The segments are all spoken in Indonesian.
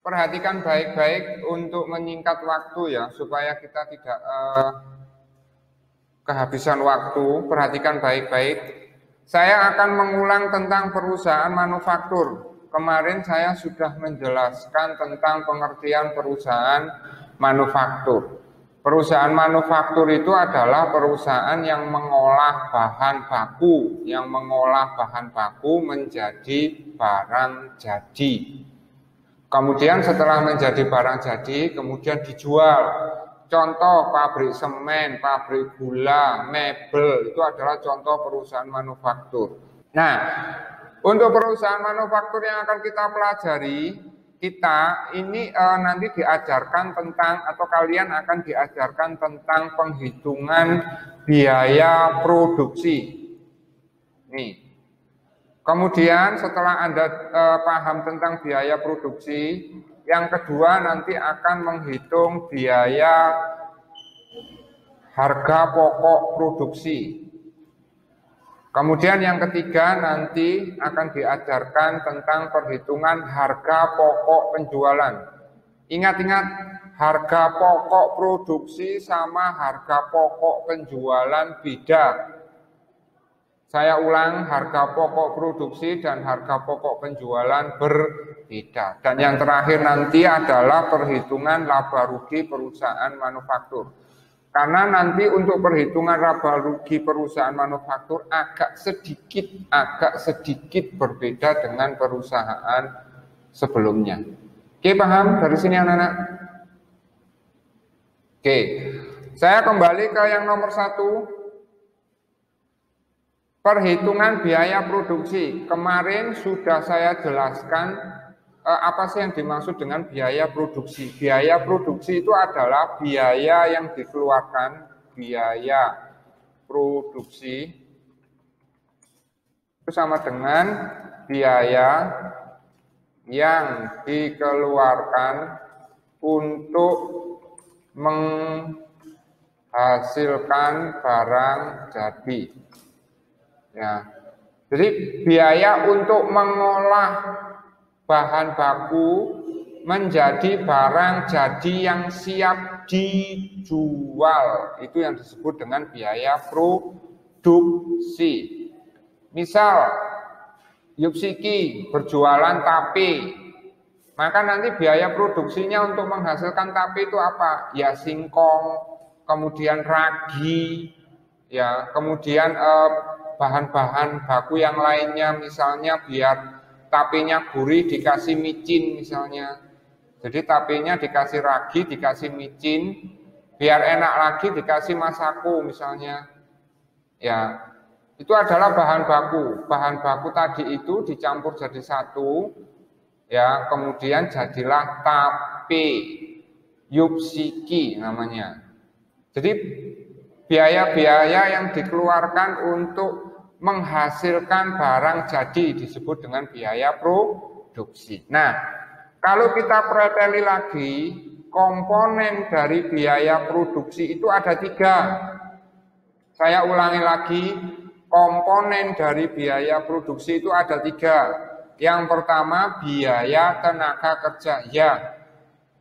Perhatikan baik-baik untuk menyingkat waktu ya, supaya kita tidak kehabisan waktu. Perhatikan baik-baik. Saya akan mengulang tentang perusahaan manufaktur. Kemarin saya sudah menjelaskan tentang pengertian perusahaan manufaktur. Perusahaan manufaktur itu adalah perusahaan yang mengolah bahan baku, menjadi barang jadi. Kemudian setelah menjadi barang jadi, kemudian dijual. Contoh pabrik semen, pabrik gula, mebel, itu adalah contoh perusahaan manufaktur. Nah, untuk perusahaan manufaktur yang akan kita pelajari, kita ini nanti diajarkan tentang, atau kalian akan diajarkan tentang penghitungan biaya produksi. Nih. Kemudian setelah Anda paham tentang biaya produksi, yang kedua nanti akan menghitung biaya harga pokok produksi. Kemudian yang ketiga nanti akan diajarkan tentang perhitungan harga pokok penjualan. Ingat-ingat, harga pokok produksi sama harga pokok penjualan beda. Saya ulang, harga pokok produksi dan harga pokok penjualan berbeda. Dan yang terakhir nanti adalah perhitungan laba rugi perusahaan manufaktur. Karena nanti untuk perhitungan laba rugi perusahaan manufaktur agak sedikit berbeda dengan perusahaan sebelumnya. Oke, paham dari sini anak-anak? Oke, saya kembali ke yang nomor 1. Perhitungan biaya produksi. Kemarin sudah saya jelaskan apa sih yang dimaksud dengan biaya produksi. Biaya produksi itu adalah biaya yang dikeluarkan, biaya produksi itu sama dengan biaya yang dikeluarkan untuk menghasilkan barang jadi. Ya, jadi biaya untuk mengolah bahan baku menjadi barang jadi yang siap dijual, itu yang disebut dengan biaya produksi. Misal Yupsiki berjualan tape, maka nanti biaya produksinya untuk menghasilkan tape itu apa? Ya singkong, kemudian ragi, ya kemudian bahan-bahan baku yang lainnya, misalnya biar tapenya gurih dikasih micin misalnya. Jadi tapenya dikasih ragi, dikasih micin, biar enak lagi dikasih masaku misalnya. Ya, itu adalah bahan baku. Bahan baku tadi itu dicampur jadi satu, ya kemudian jadilah tape Yupsiki namanya. Jadi biaya-biaya yang dikeluarkan untuk menghasilkan barang jadi disebut dengan biaya produksi. Nah, kalau kita preteli lagi, komponen dari biaya produksi itu ada 3. Saya ulangi lagi, komponen dari biaya produksi itu ada 3. Yang pertama biaya tenaga kerja,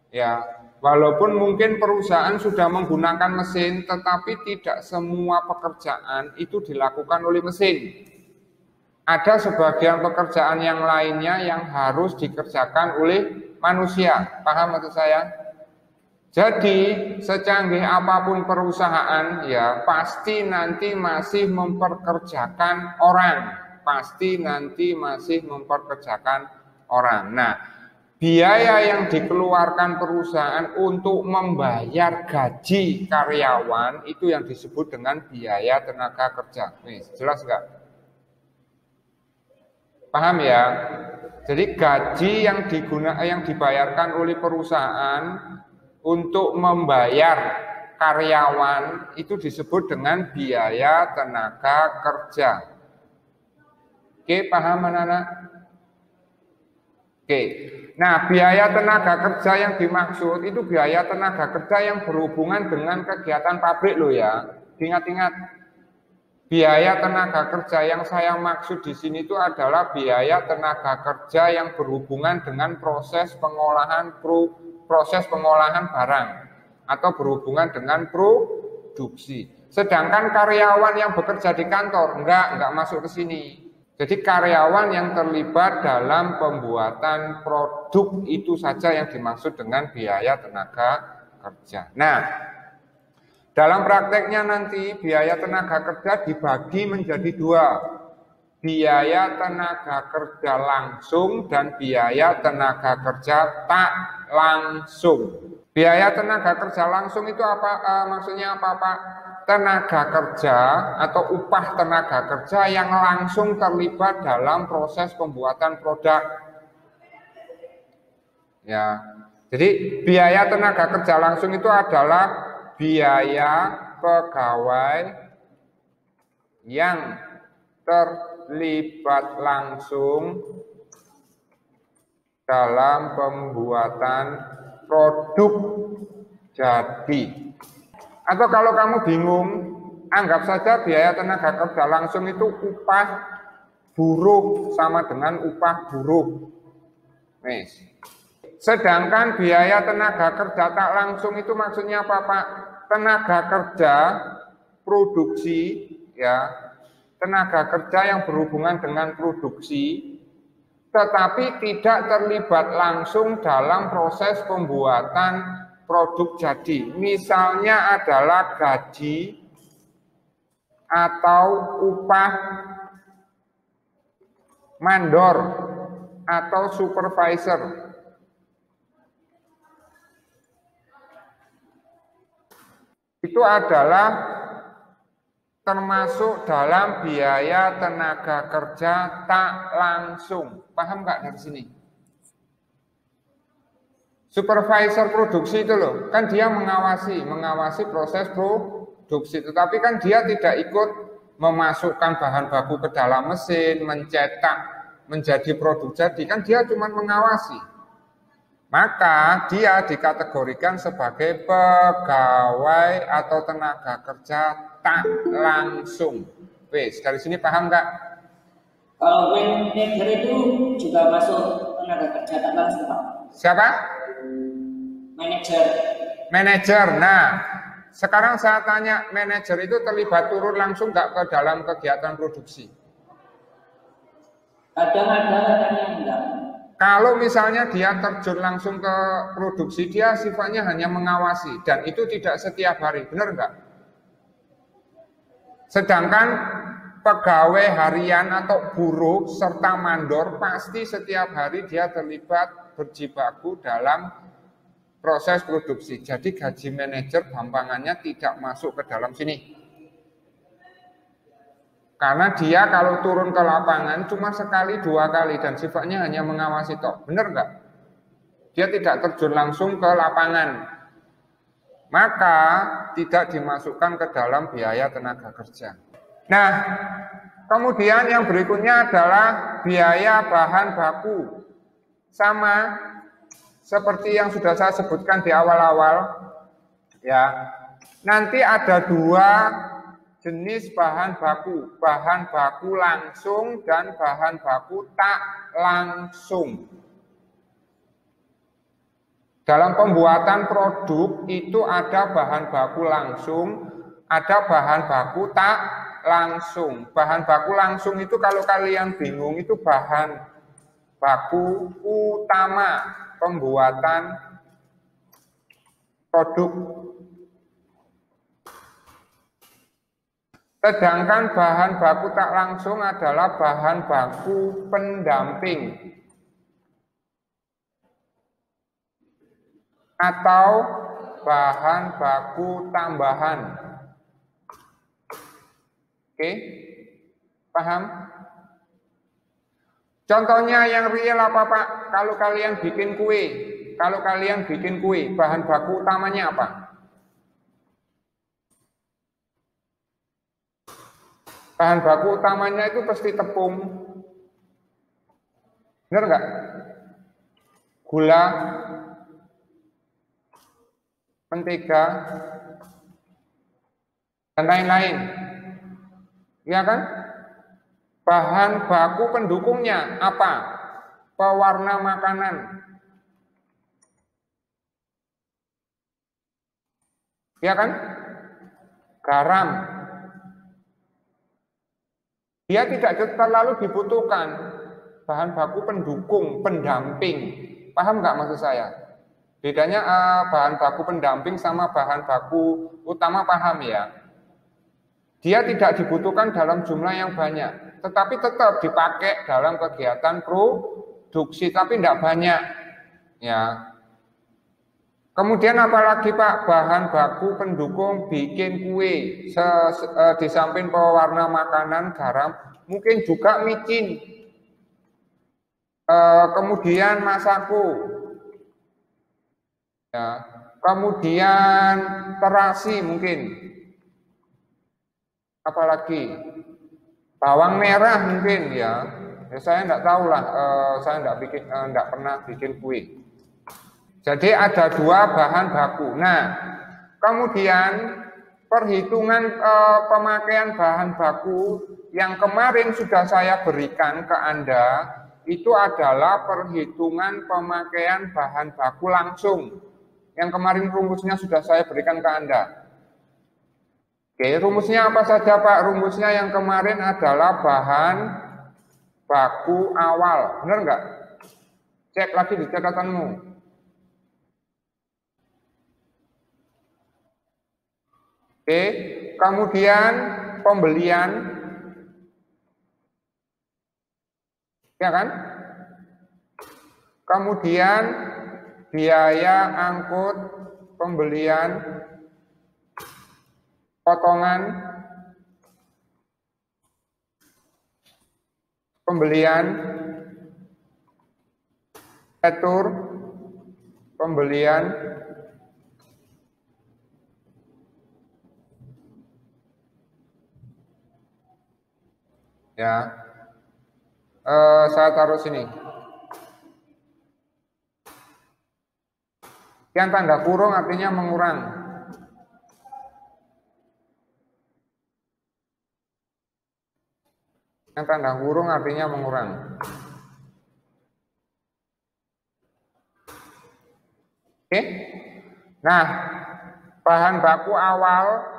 ya. Walaupun mungkin perusahaan sudah menggunakan mesin, tetapi tidak semua pekerjaan itu dilakukan oleh mesin. Ada sebagian pekerjaan yang lainnya yang harus dikerjakan oleh manusia. Paham maksud saya? Jadi, secanggih apapun perusahaan, ya pasti nanti masih mempekerjakan orang. Nah, biaya yang dikeluarkan perusahaan untuk membayar gaji karyawan itu yang disebut dengan biaya tenaga kerja. Nih, jelas nggak? Paham ya? Jadi gaji yang dibayarkan oleh perusahaan untuk membayar karyawan itu disebut dengan biaya tenaga kerja. Oke, paham anak-anak? Oke. Nah, biaya tenaga kerja yang dimaksud itu biaya tenaga kerja yang berhubungan dengan kegiatan pabrik loh ya. Ingat-ingat. Biaya tenaga kerja yang saya maksud di sini itu adalah biaya tenaga kerja yang berhubungan dengan proses pengolahan barang atau berhubungan dengan produksi. Sedangkan karyawan yang bekerja di kantor enggak masuk ke sini. Jadi karyawan yang terlibat dalam pembuatan produk itu saja yang dimaksud dengan biaya tenaga kerja. Nah, dalam prakteknya nanti biaya tenaga kerja dibagi menjadi dua. Biaya tenaga kerja langsung dan biaya tenaga kerja tak langsung. Biaya tenaga kerja langsung itu apa? Maksudnya apa, Pak? Tenaga kerja atau upah tenaga kerja yang langsung terlibat dalam proses pembuatan produk. Ya. Jadi biaya tenaga kerja langsung itu adalah biaya pegawai yang terlibat langsung dalam pembuatan produk jadi. Atau kalau kamu bingung, anggap saja biaya tenaga kerja langsung itu upah buruh sama dengan upah buruh. Sedangkan biaya tenaga kerja tak langsung itu maksudnya apa, Pak? Tenaga kerja produksi, ya, tenaga kerja yang berhubungan dengan produksi, tetapi tidak terlibat langsung dalam proses pembuatan produk jadi. Misalnya adalah gaji atau upah mandor atau supervisor. Itu adalah termasuk dalam biaya tenaga kerja tak langsung. Paham nggak dari sini? Supervisor produksi itu loh, kan dia mengawasi proses produksi. Tetapi kan dia tidak ikut memasukkan bahan baku ke dalam mesin, mencetak menjadi produk jadi. Kan dia cuma mengawasi. Maka dia dikategorikan sebagai pegawai atau tenaga kerja tak langsung. Wes, dari sini paham nggak? Kalau manajer itu juga masuk tenaga kerja tak langsung, Pak. Siapa? Manajer. Manajer. Nah, sekarang saya tanya, manajer itu terlibat turun langsung nggak ke dalam kegiatan produksi? Kadang ada, kadang yang enggak. Kalau misalnya dia terjun langsung ke produksi, dia sifatnya hanya mengawasi, dan itu tidak setiap hari, benar nggak? Sedangkan pegawai harian atau buruh serta mandor pasti setiap hari dia terlibat berjibaku dalam proses produksi. Jadi gaji manajer gampangannya tidak masuk ke dalam sini. Karena dia kalau turun ke lapangan cuma sekali dua kali dan sifatnya hanya mengawasi toh. Benar nggak? Dia tidak terjun langsung ke lapangan. Maka tidak dimasukkan ke dalam biaya tenaga kerja. Nah, kemudian yang berikutnya adalah biaya bahan baku. Sama seperti yang sudah saya sebutkan di awal-awal. Ya. Nanti ada dua jenis bahan baku langsung dan bahan baku tak langsung. Dalam pembuatan produk itu ada bahan baku langsung, ada bahan baku tak langsung. Bahan baku langsung itu kalau kalian bingung itu bahan baku utama pembuatan produk. Sedangkan bahan baku tak langsung adalah bahan baku pendamping atau bahan baku tambahan. Oke, paham? Contohnya yang real apa, Pak? Kalau kalian bikin kue, bahan baku utamanya apa? Bahan baku utamanya itu pasti tepung. Benar nggak? Gula, mentega, dan lain-lain. Ya kan? Bahan baku pendukungnya apa? Pewarna makanan. Ya kan? Garam. Dia tidak terlalu dibutuhkan bahan baku pendukung, pendamping. Paham nggak maksud saya? Bedanya bahan baku pendamping sama bahan baku utama, paham ya? Dia tidak dibutuhkan dalam jumlah yang banyak, tetapi tetap dipakai dalam kegiatan produksi, tapi tidak banyak. Ya. Kemudian apalagi Pak, bahan baku pendukung bikin kue, di samping pewarna makanan, garam, mungkin juga micin, kemudian masako, ya, kemudian terasi mungkin, apalagi bawang merah mungkin ya, saya enggak tahu lah, saya enggak pernah bikin kue. Jadi ada dua bahan baku. Nah, kemudian perhitungan pemakaian bahan baku yang kemarin sudah saya berikan ke Anda itu adalah perhitungan pemakaian bahan baku langsung. Yang kemarin rumusnya sudah saya berikan ke Anda. Oke, rumusnya apa saja Pak? Rumusnya yang kemarin adalah bahan baku awal. Benar nggak? Cek lagi di catatanmu. Oke, kemudian pembelian, ya kan? Kemudian biaya angkut pembelian, potongan pembelian, retur pembelian, ya, saya taruh sini. Yang tanda kurung artinya mengurang. Yang tanda kurung artinya mengurang. Oke. Nah, bahan baku awal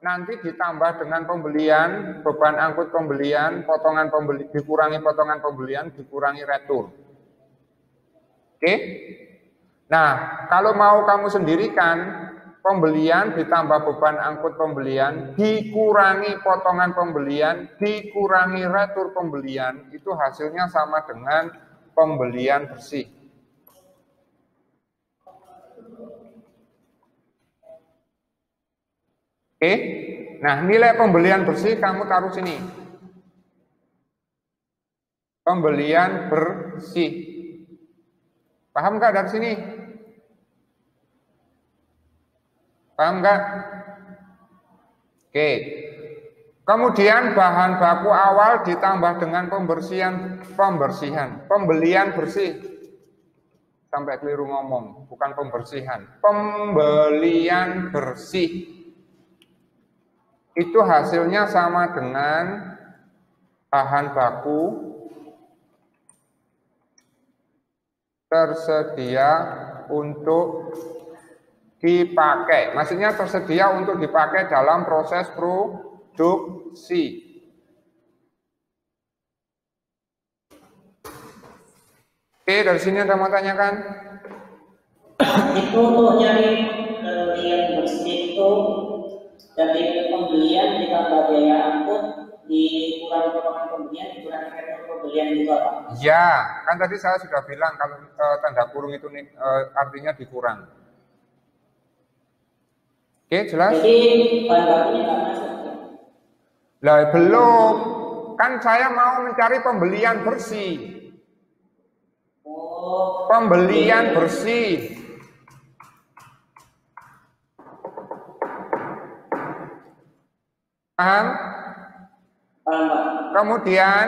nanti ditambah dengan pembelian, beban angkut pembelian, potongan pembeli, dikurangi potongan pembelian, dikurangi retur. Oke? Nah, kalau mau kamu sendirikan, pembelian ditambah beban angkut pembelian, dikurangi potongan pembelian, dikurangi retur pembelian, itu hasilnya sama dengan pembelian bersih. Oke, nah nilai pembelian bersih kamu taruh sini. Pembelian bersih. Paham nggak dari sini? Paham nggak? Oke. Kemudian bahan baku awal ditambah dengan pembelian bersih. Sampai keliru ngomong, bukan pembersihan. Pembelian bersih. Itu hasilnya sama dengan bahan baku tersedia untuk dipakai. Maksudnya tersedia untuk dipakai dalam proses produksi. Oke, dari sini ada mau tanyakan? Itu untuk nyari yang bersih itu dari pembelian ditambah biaya angkut dikurangi potongan pembelian dikurangi retur pembelian juga Pak. Ya, kan tadi saya sudah bilang kalau tanda kurung itu artinya dikurang. Oke, jelas? Jadi bahan bakunya nggak masuk. Lah belum, kan saya mau mencari pembelian bersih. Oh, Pembelian bersih. Paham? Kemudian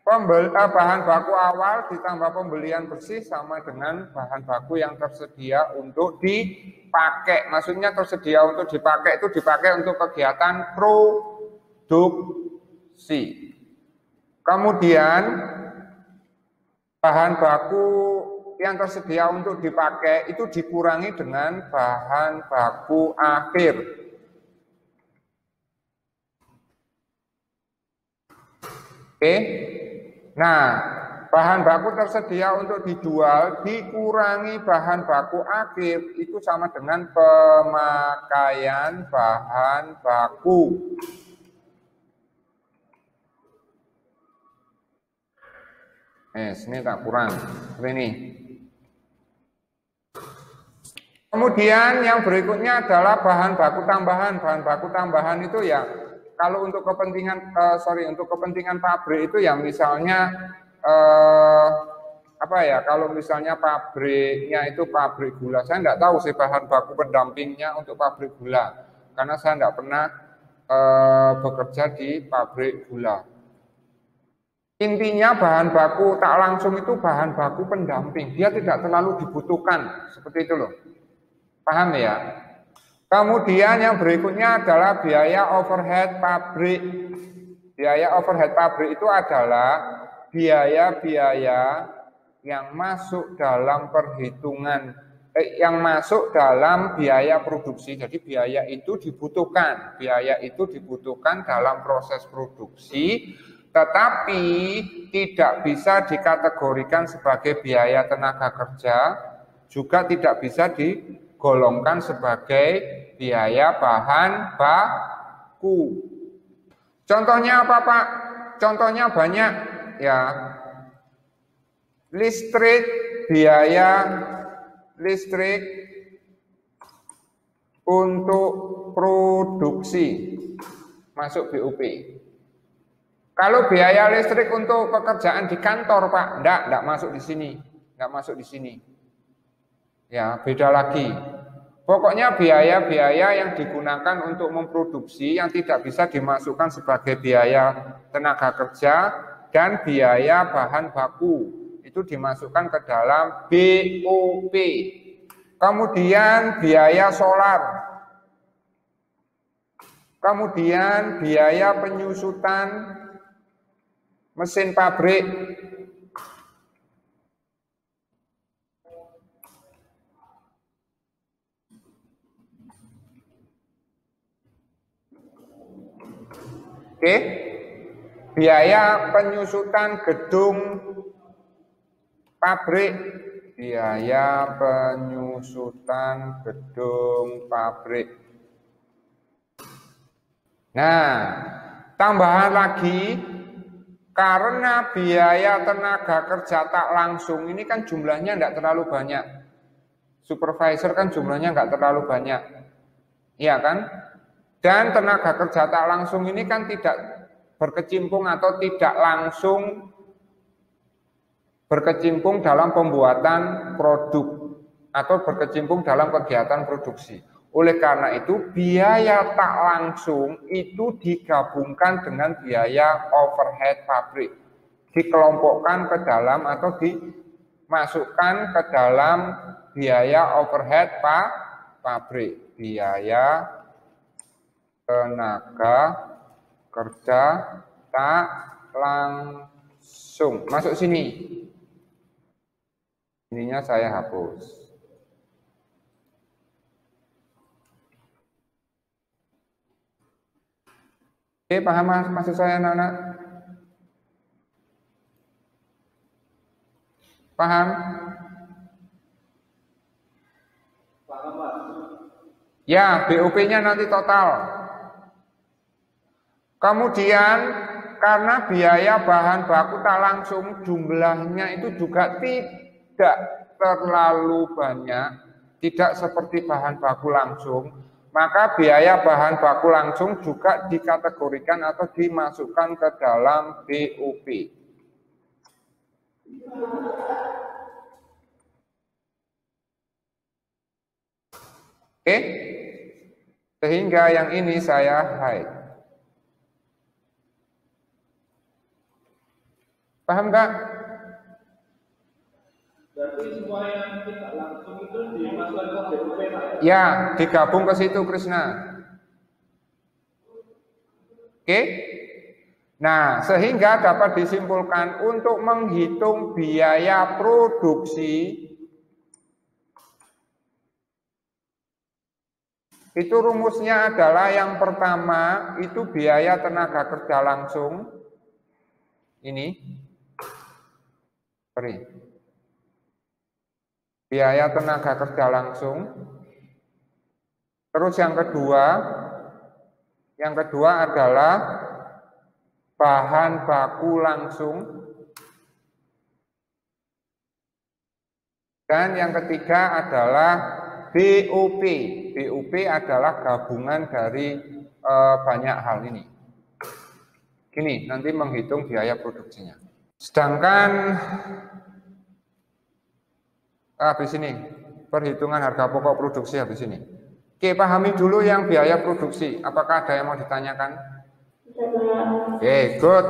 bahan baku awal ditambah pembelian bersih sama dengan bahan baku yang tersedia untuk dipakai. Maksudnya tersedia untuk dipakai itu dipakai untuk kegiatan produksi. Kemudian bahan baku yang tersedia untuk dipakai itu dikurangi dengan bahan baku akhir. Oke. Nah, bahan baku tersedia untuk dijual dikurangi bahan baku akhir itu sama dengan pemakaian bahan baku. Ini tak kurang seperti ini. Kemudian yang berikutnya adalah bahan baku tambahan. Bahan baku tambahan itu ya kalau untuk kepentingan untuk kepentingan pabrik itu ya misalnya kalau misalnya pabriknya itu pabrik gula, saya enggak tahu sih bahan baku pendampingnya untuk pabrik gula karena saya enggak pernah bekerja di pabrik gula. Intinya bahan baku tak langsung itu bahan baku pendamping, dia tidak terlalu dibutuhkan, seperti itu loh. Paham ya? Kemudian yang berikutnya adalah biaya overhead pabrik. Biaya overhead pabrik itu adalah biaya-biaya yang masuk dalam perhitungan, yang masuk dalam biaya produksi. Jadi biaya itu dibutuhkan dalam proses produksi, tetapi tidak bisa dikategorikan sebagai biaya tenaga kerja, juga tidak bisa digolongkan sebagai biaya bahan baku. Contohnya apa Pak? Contohnya banyak ya. Biaya listrik untuk produksi masuk BUP. Kalau biaya listrik untuk pekerjaan di kantor, Pak, enggak masuk di sini. Enggak masuk di sini. Ya, beda lagi. Pokoknya biaya-biaya yang digunakan untuk memproduksi yang tidak bisa dimasukkan sebagai biaya tenaga kerja dan biaya bahan baku itu dimasukkan ke dalam BOP. Kemudian biaya solar. Kemudian biaya penyusutan mesin pabrik. Oke. Biaya penyusutan gedung pabrik. Biaya penyusutan gedung pabrik. Nah, tambahan lagi karena biaya tenaga kerja tak langsung ini kan jumlahnya tidak terlalu banyak. Supervisor kan jumlahnya nggak terlalu banyak. Iya kan? Dan tenaga kerja tak langsung ini kan tidak berkecimpung atau tidak langsung berkecimpung dalam pembuatan produk atau berkecimpung dalam kegiatan produksi. Oleh karena itu, biaya tak langsung itu digabungkan dengan biaya overhead pabrik. Dikelompokkan ke dalam atau dimasukkan ke dalam biaya overhead pabrik. Biaya tenaga kerja tak langsung. Masuk sini. Ininya saya hapus. Oke, paham maksud saya anak-anak? Paham? Paham, Pak. Ya, BOP-nya nanti total. Kemudian, karena biaya bahan baku tak langsung, jumlahnya itu juga tidak terlalu banyak, tidak seperti bahan baku langsung, maka biaya bahan baku langsung juga dikategorikan atau dimasukkan ke dalam BOP. Oke, sehingga yang ini saya hide. Paham nggak? Berarti semua yang tidak langsung itu dimasukkan ke BOP, Pak? Ya, digabung ke situ, Krisna. Oke? Nah, sehingga dapat disimpulkan untuk menghitung biaya produksi itu rumusnya adalah yang pertama itu biaya tenaga kerja langsung ini biaya tenaga kerja langsung. Terus yang kedua adalah bahan baku langsung. Dan yang ketiga adalah BOP. BOP adalah gabungan dari banyak hal ini. Gini, nanti menghitung biaya produksinya. Sedangkan habis ini, perhitungan harga pokok produksi habis ini. Oke, pahami dulu yang biaya produksi. Apakah ada yang mau ditanyakan? Oke, good.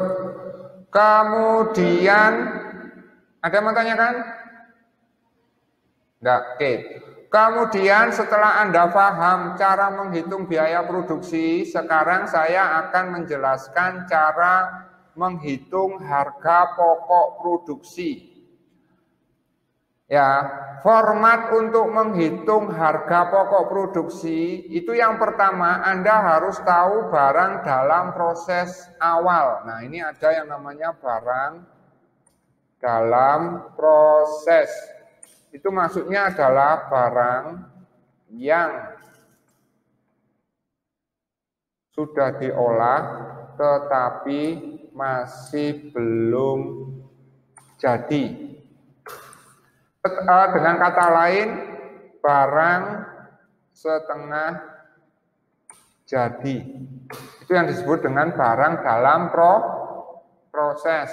Kemudian, ada yang mau tanyakan? Enggak, oke. Kemudian setelah Anda paham cara menghitung biaya produksi, sekarang saya akan menjelaskan cara menghitung harga pokok produksi. Ya, format untuk menghitung harga pokok produksi itu yang pertama Anda harus tahu barang dalam proses awal. Nah, ini ada yang namanya barang dalam proses. Itu maksudnya adalah barang yang sudah diolah tetapi masih belum jadi. Dengan kata lain, barang setengah jadi. Itu yang disebut dengan barang dalam proses.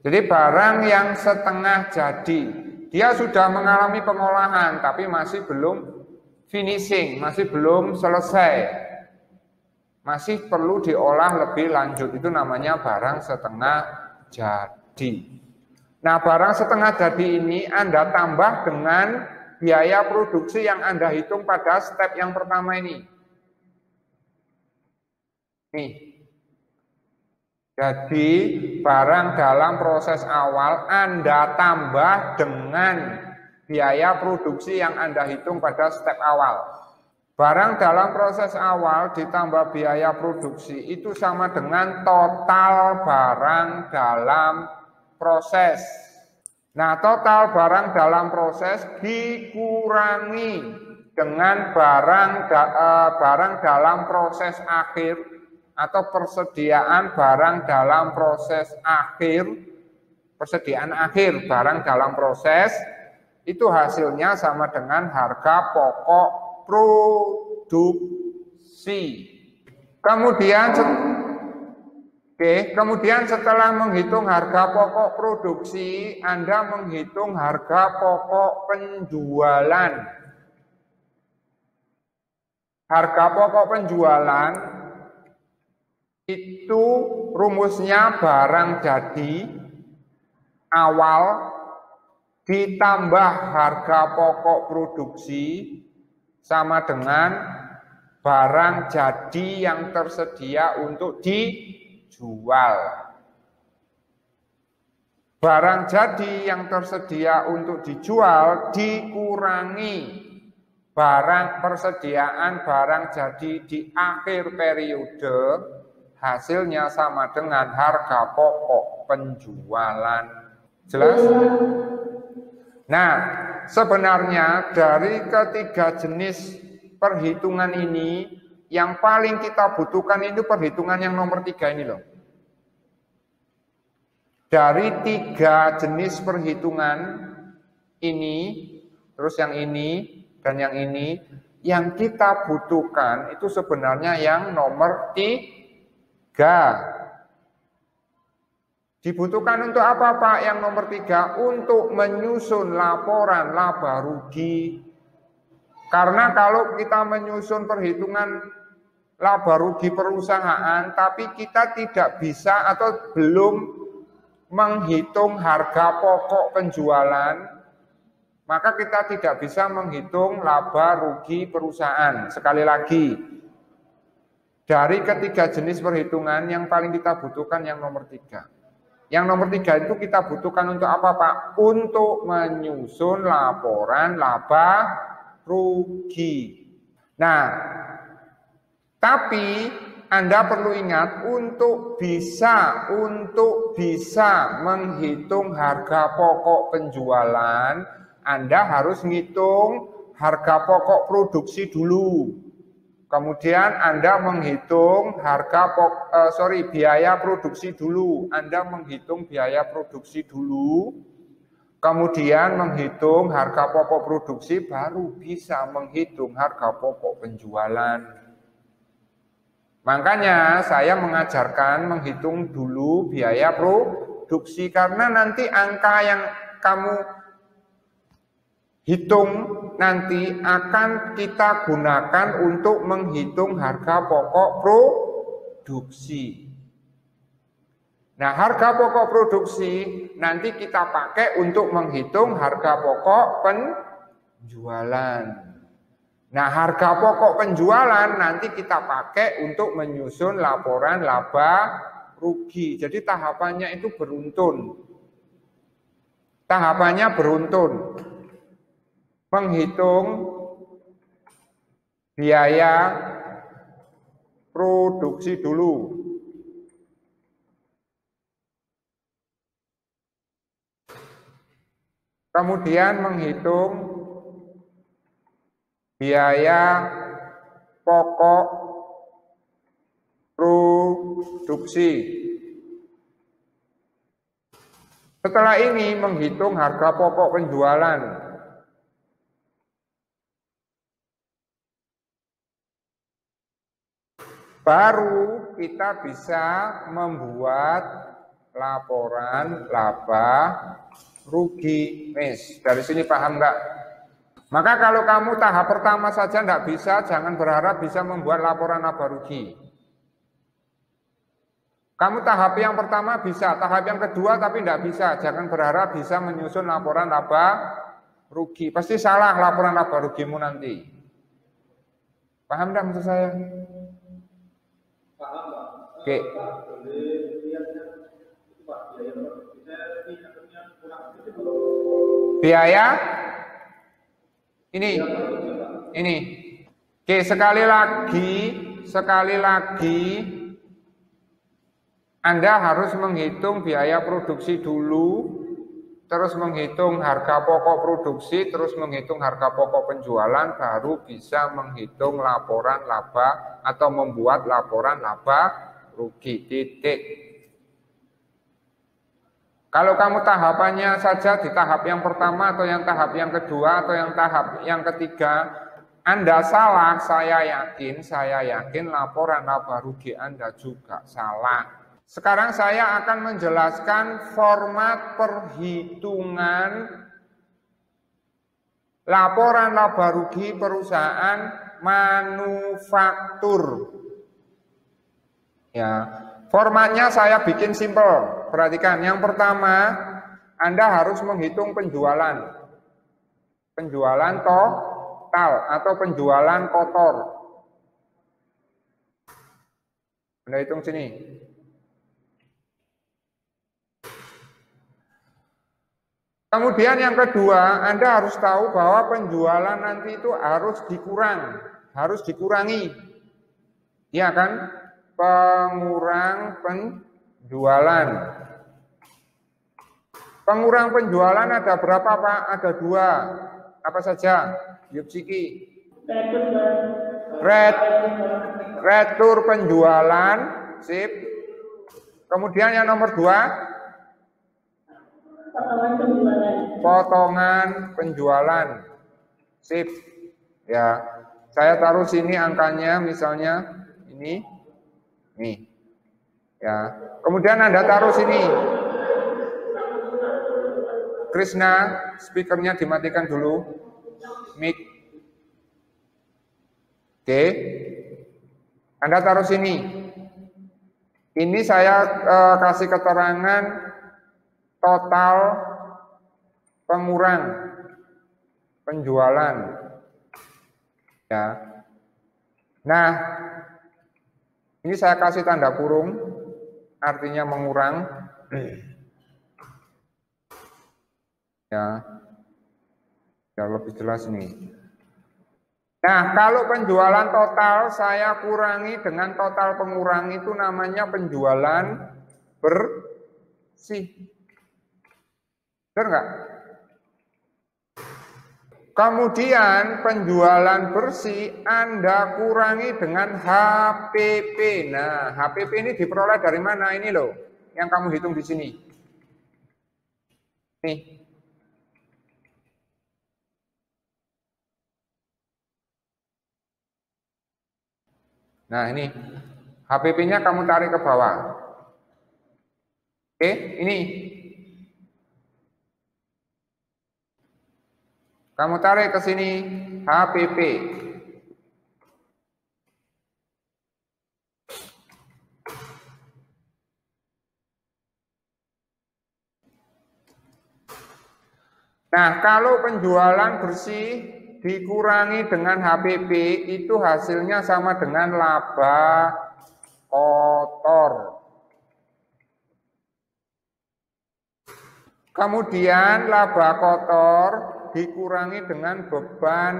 Jadi barang yang setengah jadi, dia sudah mengalami pengolahan tapi masih belum finishing, masih belum selesai. Masih perlu diolah lebih lanjut. Itu namanya barang setengah jadi. Nah, barang setengah jadi ini Anda tambah dengan biaya produksi yang Anda hitung pada step yang pertama ini. Nih. Jadi, barang dalam proses awal Anda tambah dengan biaya produksi yang Anda hitung pada step awal. Barang dalam proses awal ditambah biaya produksi itu sama dengan total barang dalam proses. Nah, total barang dalam proses dikurangi dengan barang dalam proses akhir atau persediaan barang dalam proses akhir, persediaan akhir barang dalam proses itu hasilnya sama dengan harga pokok produksi. Kemudian setelah menghitung harga pokok produksi, Anda menghitung harga pokok penjualan. Harga pokok penjualan itu rumusnya barang jadi awal ditambah harga pokok produksi sama dengan barang jadi yang tersedia untuk dijual. Barang jadi yang tersedia untuk dijual dikurangi barang persediaan barang jadi di akhir periode, hasilnya sama dengan harga pokok penjualan. Jelas? Nah, sebenarnya dari ketiga jenis perhitungan ini, yang paling kita butuhkan itu perhitungan yang nomor 3 ini loh. Dari 3 jenis perhitungan ini, terus yang ini, dan yang ini, yang kita butuhkan itu sebenarnya yang nomor 3. Dibutuhkan untuk apa Pak? Yang nomor 3, untuk menyusun laporan laba rugi. Karena kalau kita menyusun perhitungan laba rugi perusahaan, tapi kita tidak bisa atau belum menghitung harga pokok penjualan, maka kita tidak bisa menghitung laba rugi perusahaan. Sekali lagi, Dari ketiga jenis perhitungan yang paling kita butuhkan yang nomor 3. Yang nomor 3 itu kita butuhkan untuk apa Pak? Untuk menyusun laporan laba rugi. Nah, tapi Anda perlu ingat untuk bisa menghitung harga pokok penjualan, Anda harus ngitung harga pokok produksi dulu. Kemudian Anda menghitung biaya produksi dulu. Anda menghitung biaya produksi dulu. Kemudian menghitung harga pokok produksi, baru bisa menghitung harga pokok penjualan. Makanya saya mengajarkan menghitung dulu biaya produksi, karena nanti angka yang kamu hitung nanti akan kita gunakan untuk menghitung harga pokok produksi. Nah, harga pokok produksi nanti kita pakai untuk menghitung harga pokok penjualan. Nah, harga pokok penjualan nanti kita pakai untuk menyusun laporan laba rugi. Jadi tahapannya itu beruntun. Menghitung biaya produksi dulu. Kemudian menghitung biaya pokok produksi. Setelah ini menghitung harga pokok penjualan. Baru kita bisa membuat laporan laba rugi. Dari sini paham nggak? Maka kalau kamu tahap pertama saja nggak bisa, jangan berharap bisa membuat laporan laba rugi. Kamu tahap yang pertama bisa, tahap yang kedua tapi nggak bisa. Jangan berharap bisa menyusun laporan laba rugi. Pasti salah laporan laba rugimu nanti. Paham nggak maksud saya? Paham, Pak. Oke. Biaya ini. Oke, sekali lagi Anda harus menghitung biaya produksi dulu, terus menghitung harga pokok produksi, terus menghitung harga pokok penjualan, baru bisa menghitung laporan laba atau membuat laporan laba rugi. Titik. Kalau kamu tahapannya saja di tahap yang pertama atau yang tahap yang kedua atau yang tahap yang ketiga, Anda salah, saya yakin laporan laba rugi Anda juga salah. Sekarang saya akan menjelaskan format perhitungan laporan laba rugi perusahaan manufaktur. Ya, formatnya saya bikin simpel. Perhatikan, yang pertama Anda harus menghitung penjualan. Penjualan total atau penjualan kotor. Anda hitung sini. Kemudian yang kedua, Anda harus tahu bahwa penjualan nanti itu harus dikurangi. Iya kan? Pengurang penjualan. Pengurang penjualan ada berapa Pak? Ada 2. Apa saja? Yuk Ciki. Retur penjualan. Sip. Kemudian yang nomor 2. Potongan penjualan. Sip. Ya. Saya taruh sini angkanya misalnya ini. Nih. Ya. Kemudian Anda taruh sini. Krishna, speakernya dimatikan dulu. Mic. Oke. Anda taruh sini. Ini saya kasih keterangan total pengurang penjualan. Ya. Nah, Ini saya kasih tanda kurung, artinya mengurang. Ya, biar lebih jelas nih. Nah, kalau penjualan total saya kurangi dengan total pengurang itu namanya penjualan bersih. Benar nggak? Kemudian penjualan bersih Anda kurangi dengan HPP. Nah, HPP ini diperoleh dari mana? Ini loh, yang kamu hitung di sini. Nih. Nah, ini HPP-nya kamu tarik ke bawah. Oke, ini. Kamu tarik ke sini HPP. Nah, kalau penjualan bersih dikurangi dengan HPP itu hasilnya sama dengan laba kotor. Kemudian laba kotor dikurangi dengan beban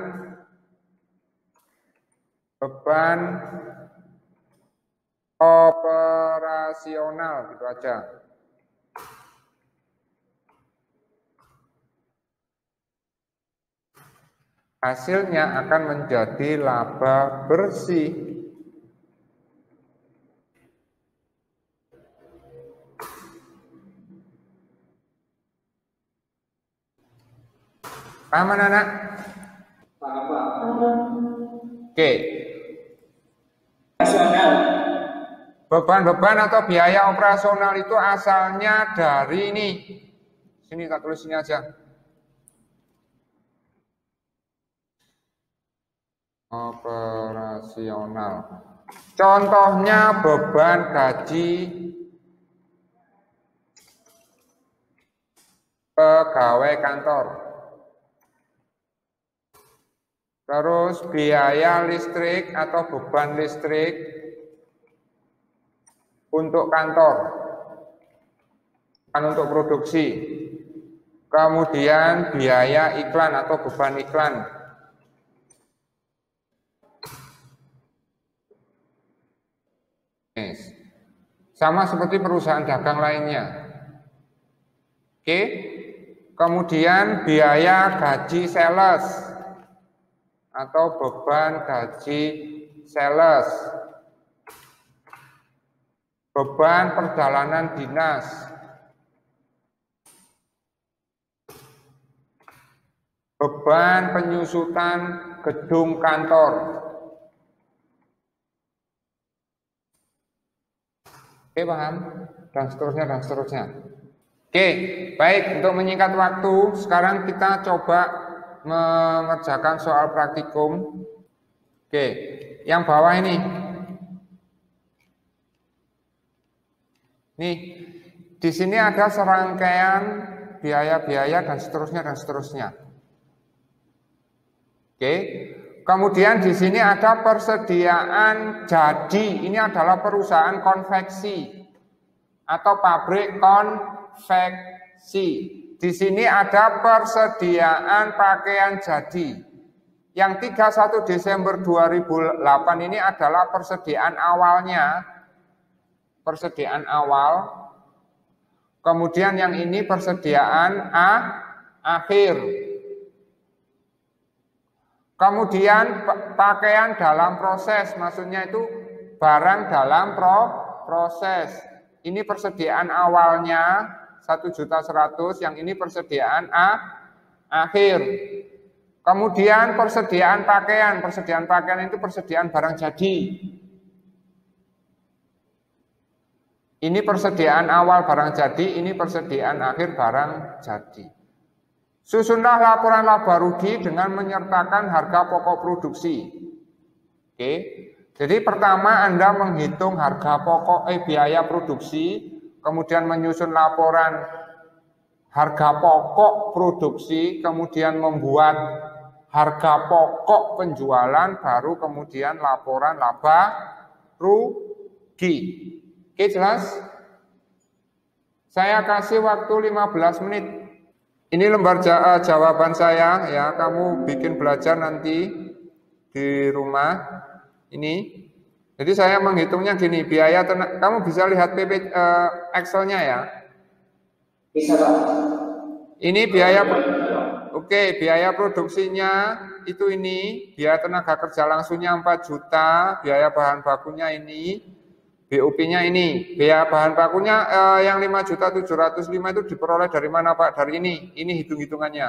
operasional, gitu aja. Hasilnya akan menjadi laba bersih. Paham anak? Oke. Beban-beban atau biaya operasional itu asalnya dari ini. Sini tak tulis sini aja. Operasional. Contohnya beban gaji pegawai kantor. Terus biaya listrik atau beban listrik untuk kantor, kan untuk produksi. Kemudian biaya iklan atau beban iklan. Sama seperti perusahaan dagang lainnya. Oke. Kemudian biaya gaji sales atau beban gaji sales, beban perjalanan dinas, beban penyusutan gedung kantor. Oke, paham? Dan seterusnya, dan seterusnya. Oke, baik, untuk menyingkat waktu, sekarang kita coba mengerjakan soal praktikum. Oke, yang bawah ini. Nih, di sini ada serangkaian biaya-biaya dan seterusnya, dan seterusnya. Oke, kemudian di sini ada persediaan jadi. Ini adalah perusahaan konveksi atau pabrik konveksi. Di sini ada persediaan pakaian jadi. Yang 31 Desember 2008 ini adalah persediaan awalnya. Persediaan awal. Kemudian yang ini persediaan akhir. Kemudian pakaian dalam proses, maksudnya itu barang dalam proses. Ini persediaan awalnya 1.100.000, yang ini persediaan akhir. Kemudian persediaan pakaian itu persediaan barang jadi. Ini persediaan awal barang jadi, ini persediaan akhir barang jadi. Susunlah laporan laba rugi dengan menyertakan harga pokok produksi. Oke. Jadi pertama Anda menghitung harga pokok biaya produksi, kemudian menyusun laporan harga pokok produksi, kemudian membuat harga pokok penjualan, baru kemudian laporan laba rugi. Oke, jelas? Saya kasih waktu 15 menit. Ini lembar jawaban saya ya, kamu bikin belajar nanti di rumah. Ini. Jadi saya menghitungnya gini, biaya kamu bisa lihat Excel-nya ya. Bisa, Pak. Ini biaya biaya produksinya itu ini, biaya tenaga kerja langsungnya 4 juta, biaya bahan bakunya ini, BUP-nya ini, biaya bahan bakunya yang 5.705 itu diperoleh dari mana Pak? Dari ini hitung-hitungannya.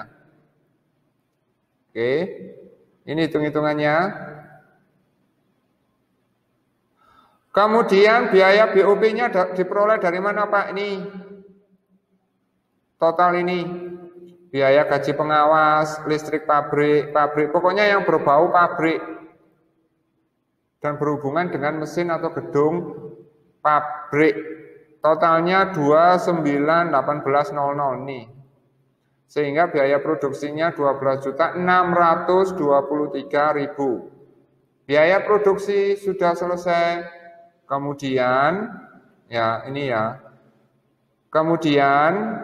Oke, ini hitung-hitungannya. Kemudian biaya BUP-nya diperoleh dari mana Pak? Ini total ini, biaya gaji pengawas, listrik pabrik, pokoknya yang berbau pabrik dan berhubungan dengan mesin atau gedung pabrik. Totalnya 29.1800 nih. Sehingga biaya produksinya 12.623.000. Biaya produksi sudah selesai. Kemudian ya ini ya. Kemudian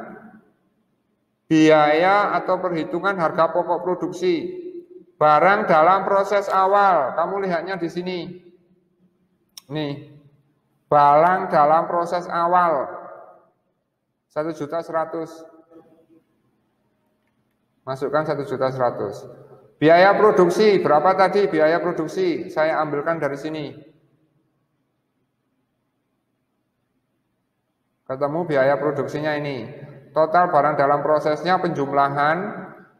biaya atau perhitungan harga pokok produksi. Barang dalam proses awal, kamu lihatnya di sini. Nih, barang dalam proses awal 1.100.000. Masukkan 1.100.000. Biaya produksi berapa tadi? Biaya produksi saya ambilkan dari sini. Ketemu biaya produksinya ini. Total barang dalam prosesnya penjumlahan.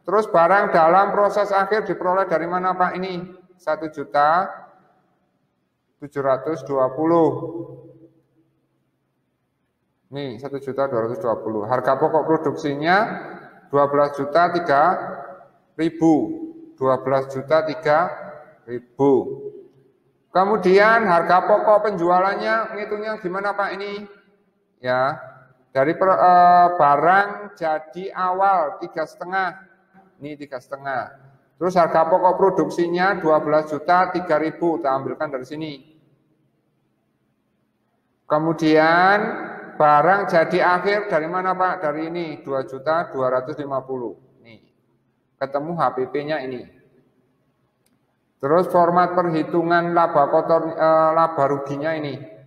Terus barang dalam proses akhir diperoleh dari mana Pak ini? 1.720.000. Nih 1.220.000. Harga pokok produksinya 12.300.000. 12.300.000. Kemudian harga pokok penjualannya ngitungnya gimana Pak ini? Ya, dari barang jadi awal 3,5. Ini 3,5. Terus harga pokok produksinya 12.300.000, kita ambilkan dari sini. Kemudian barang jadi akhir dari mana Pak? Dari ini 2.250.000. Nih. Ketemu HPP-nya ini. Terus format perhitungan laba kotor laba ruginya ini.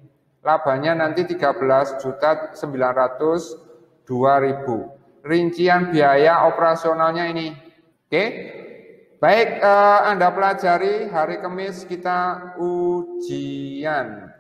Labanya nanti 13.902.000. Rincian biaya operasionalnya ini. Oke. Baik, Anda pelajari hari Kamis kita ujian.